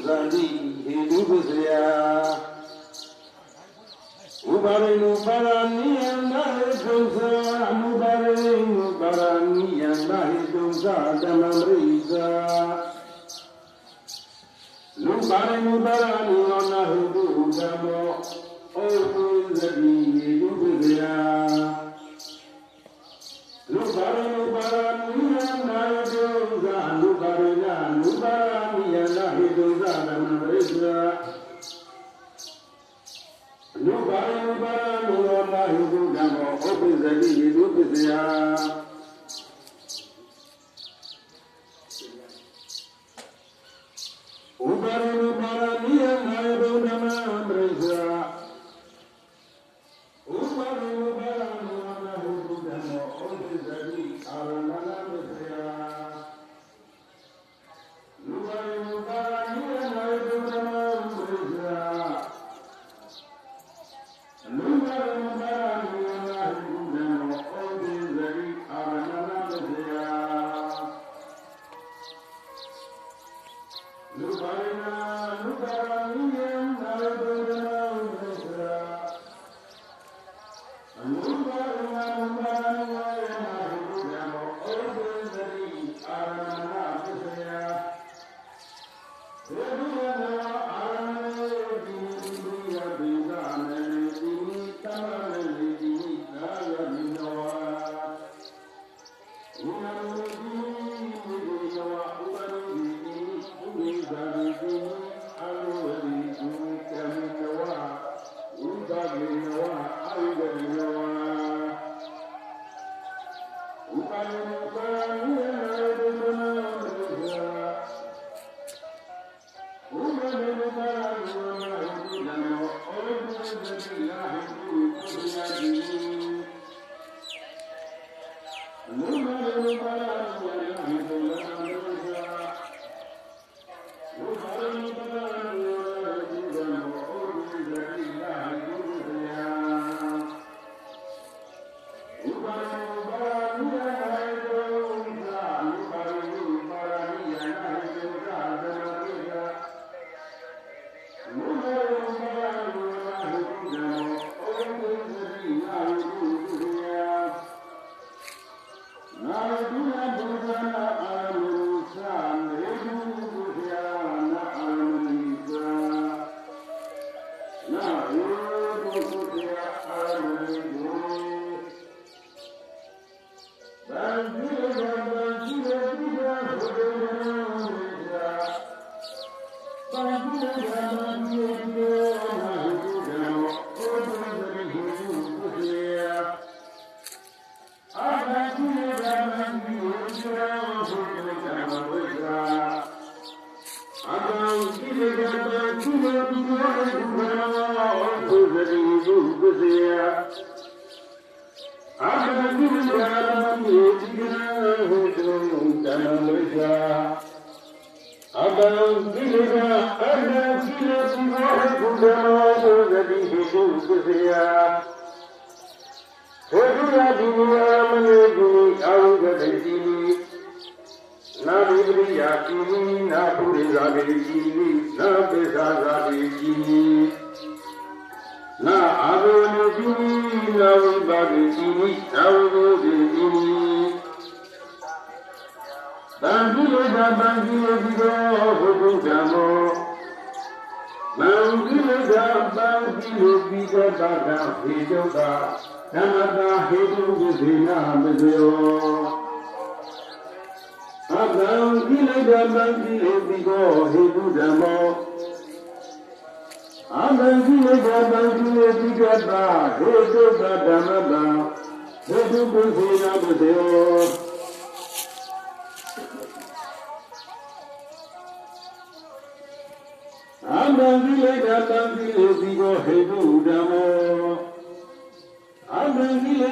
zandi hindu buzya ubarenu baraniya dosa ubarenu baraniya dosa damamriza ubarenu baraniya dosa mo oku zandi hindu buzya ubarenu baraniya dosa ubarenu baraniya dosa damamriza Nubaya nubaya hidu damo opizali hidu pizya. Ubara nubara niya hidu damo amreza. Ubara nubara niya hidu damo opizali aramana pizya. Nubaya nubara niya hidu damo amreza. Abangile